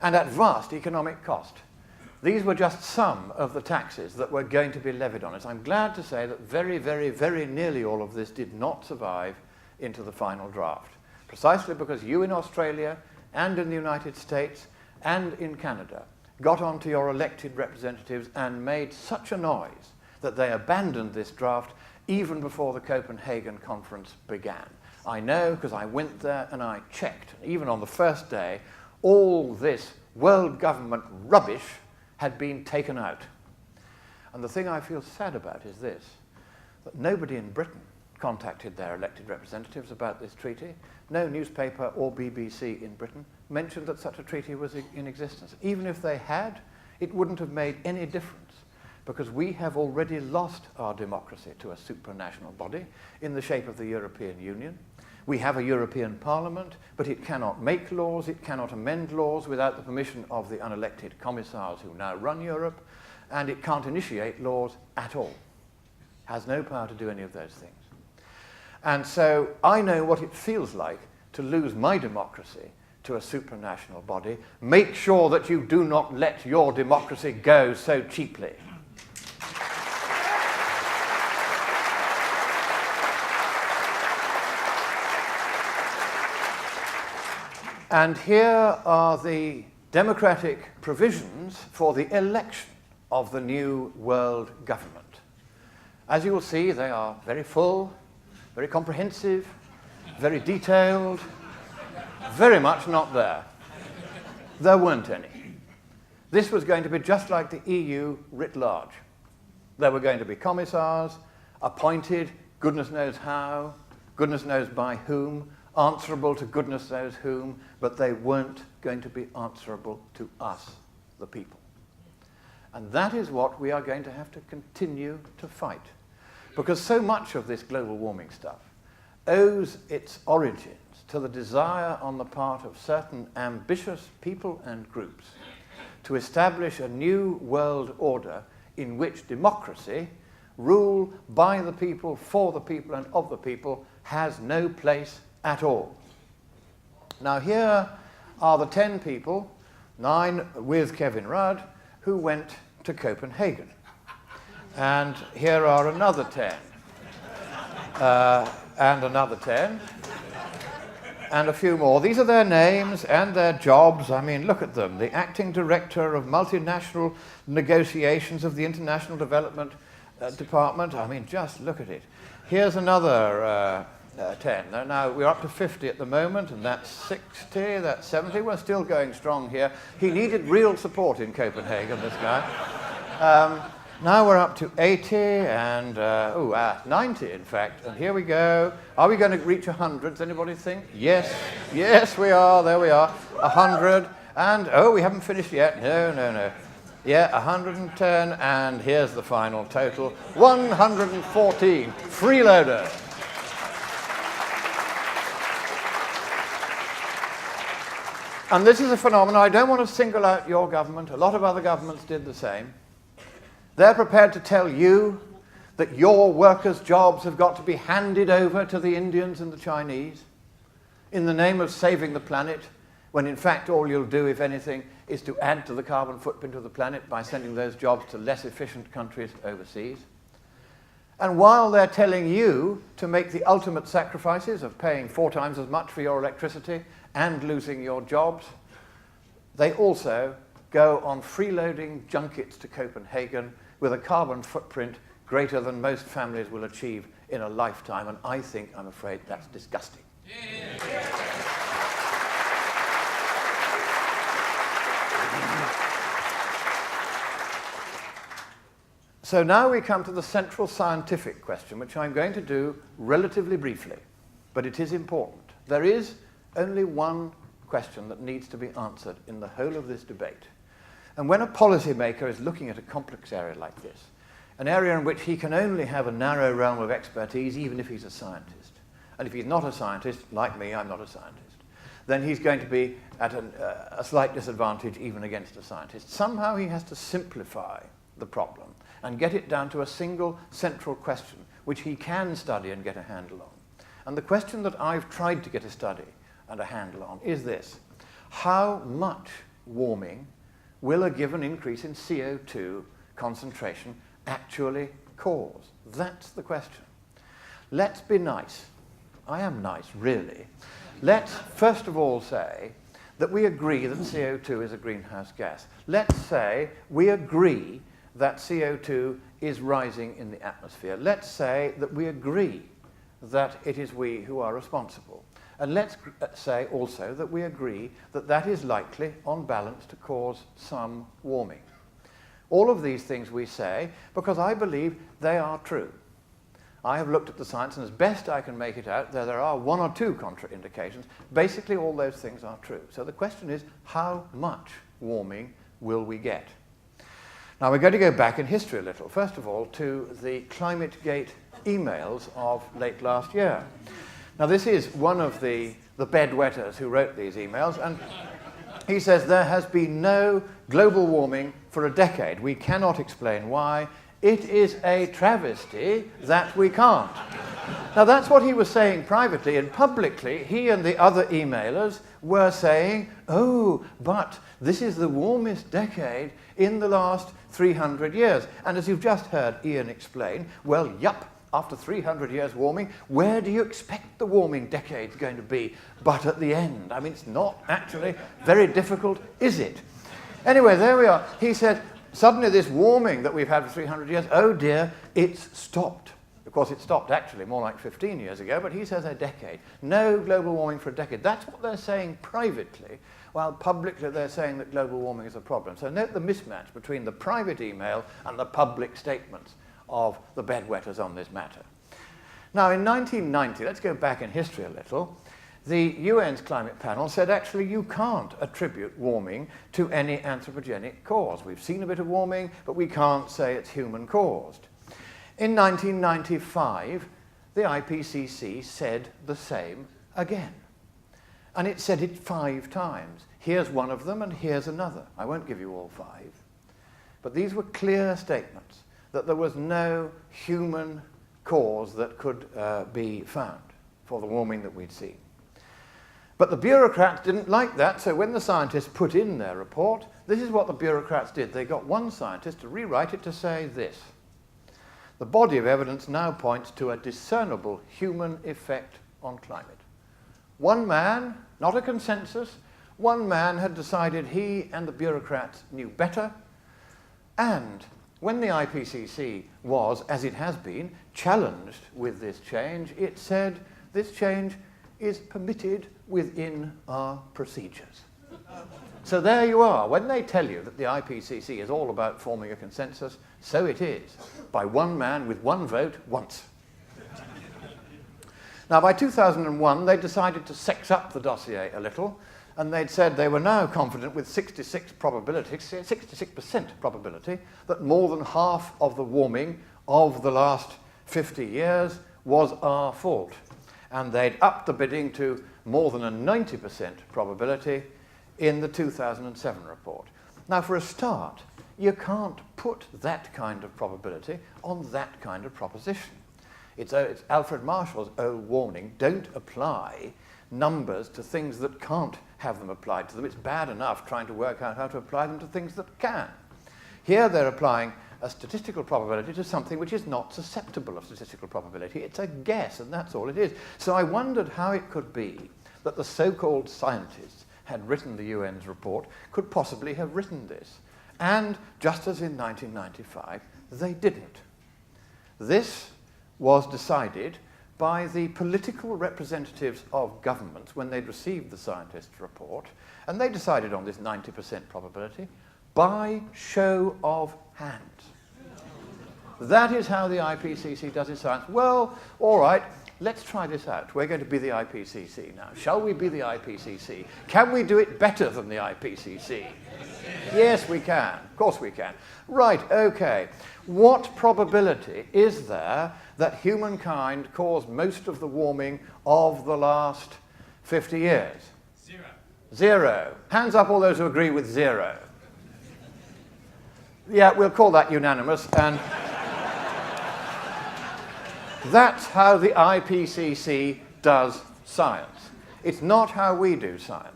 and at vast economic cost. These were just some of the taxes that were going to be levied on us. I'm glad to say that very, very, very nearly all of this did not survive into the final draft, precisely because you in Australia and in the United States and in Canada got onto your elected representatives and made such a noise that they abandoned this draft even before the Copenhagen conference began. I know because I went there and I checked. Even on the first day, all this world government rubbish had been taken out. And the thing I feel sad about is this, that nobody in Britain contacted their elected representatives about this treaty. No newspaper or BBC in Britain mentioned that such a treaty was in existence. Even if they had, it wouldn't have made any difference, because we have already lost our democracy to a supranational body in the shape of the European Union. We have a European Parliament, but it cannot make laws, it cannot amend laws without the permission of the unelected commissars who now run Europe, and it can't initiate laws at all. Has no power to do any of those things. And so I know what it feels like to lose my democracy to a supranational body. Make sure that you do not let your democracy go so cheaply. And here are the democratic provisions for the election of the new world government. As you will see, they are very full, very comprehensive, very detailed, very much not there. There weren't any. This was going to be just like the EU writ large. There were going to be commissars, appointed, goodness knows how, goodness knows by whom, answerable to goodness knows whom, but they weren't going to be answerable to us, the people. And that is what we are going to have to continue to fight. Because so much of this global warming stuff owes its origins to the desire on the part of certain ambitious people and groups to establish a new world order in which democracy, rule by the people, for the people, and of the people, has no place at all. Now here are the 10 people, 9 with Kevin Rudd, who went to Copenhagen. And here are another 10. And another 10. And a few more. These are their names and their jobs. I mean, look at them. The acting director of multinational negotiations of the International Development Department. I mean, just look at it. Here's another 10. Now, we're up to 50 at the moment, and that's 60, that's 70. We're still going strong here. He needed real support in Copenhagen, this guy. Now we're up to 80 and 90, in fact. And here we go. Are we going to reach 100? Does anybody think? Yes. Yes, we are. There we are. 100. And, oh, we haven't finished yet. No. Yeah, 110. And here's the final total. 114 freeloaders. And this is a phenomenon. I don't want to single out your government. A lot of other governments did the same. They're prepared to tell you that your workers' jobs have got to be handed over to the Indians and the Chinese in the name of saving the planet, when in fact all you'll do, if anything, is to add to the carbon footprint of the planet by sending those jobs to less efficient countries overseas. And while they're telling you to make the ultimate sacrifices of paying 4 times as much for your electricity and losing your jobs, they also go on freeloading junkets to Copenhagen with a carbon footprint greater than most families will achieve in a lifetime. And I think, I'm afraid, that's disgusting. Yeah. So now we come to the central scientific question, which I'm going to do relatively briefly, but it is important. There is only one question that needs to be answered in the whole of this debate. And when a policymaker is looking at a complex area like this, an area in which he can only have a narrow realm of expertise, even if he's a scientist, and if he's not a scientist, like me, I'm not a scientist, then he's going to be at a slight disadvantage even against a scientist. Somehow he has to simplify the problem and get it down to a single central question, which he can study and get a handle on. And the question that I've tried to get a study and a handle on is this: how much warming will a given increase in CO2 concentration actually cause? That's the question. Let's be nice. I am nice, really. Let's first of all say that we agree that CO2 is a greenhouse gas. Let's say we agree that CO2 is rising in the atmosphere. Let's say that we agree that it is we who are responsible. And let's say also that we agree that that is likely, on balance, to cause some warming. All of these things we say because I believe they are true. I have looked at the science, and as best I can make it out, there are one or two contraindications. Basically, all those things are true. So the question is, how much warming will we get? Now, we're going to go back in history a little. First of all, to the ClimateGate emails of late last year. Now, this is one of the bedwetters who wrote these emails, and he says there has been no global warming for a decade. We cannot explain why. It is a travesty that we can't. Now, that's what he was saying privately, and publicly, he and the other emailers were saying, oh, but this is the warmest decade in the last 300 years. And as you've just heard Ian explain, well, yup, after 300 years warming, where do you expect the warming decade's going to be but at the end? I mean, it's not actually very difficult, is it? Anyway, there we are. He said, suddenly this warming that we've had for 300 years, oh dear, it's stopped. Of course, it stopped actually more like 15 years ago, but he says a decade. No global warming for a decade. That's what they're saying privately, while publicly they're saying that global warming is a problem. So note the mismatch between the private email and the public statements of the bedwetters on this matter. Now, in 1990, let's go back in history a little, the UN's climate panel said actually you can't attribute warming to any anthropogenic cause. We've seen a bit of warming, but we can't say it's human caused. In 1995, the IPCC said the same again. And it said it 5 times. Here's one of them and here's another. I won't give you all 5. But these were clear statements that there was no human cause that could be found for the warming that we'd seen. But the bureaucrats didn't like that, so when the scientists put in their report, this is what the bureaucrats did. They got one scientist to rewrite it to say this: the body of evidence now points to a discernible human effect on climate. One man, not a consensus, one man had decided he and the bureaucrats knew better, and when the IPCC was, as it has been, challenged with this change, it said this change is permitted within our procedures. So there you are. When they tell you that the IPCC is all about forming a consensus, so it is, by one man with one vote once. Now, by 2001, they decided to sex up the dossier a little, and they'd said they were now confident with 66% probability that more than half of the warming of the last 50 years was our fault. And they'd upped the bidding to more than a 90% probability in the 2007 report. Now, for a start, you can't put that kind of probability on that kind of proposition. It's Alfred Marshall's old warning, don't apply numbers to things that can't have them applied to them. It's bad enough trying to work out how to apply them to things that can. Here they're applying a statistical probability to something which is not susceptible of statistical probability. It's a guess, and that's all it is. So I wondered how it could be that the so-called scientists had written the UN's report could possibly have written this. And just as in 1995, they didn't. This was decided by the political representatives of governments when they'd received the scientists' report, and they decided on this 90% probability by show of hands. That is how the IPCC does its science. Well, all right, let's try this out. We're going to be the IPCC now. Shall we be the IPCC? Can we do it better than the IPCC? Yes, we can. Of course we can. Right, okay. What probability is there that humankind caused most of the warming of the last 50 years? 0. 0. Hands up all those who agree with 0. Yeah, we'll call that unanimous, and that's how the IPCC does science. It's not how we do science.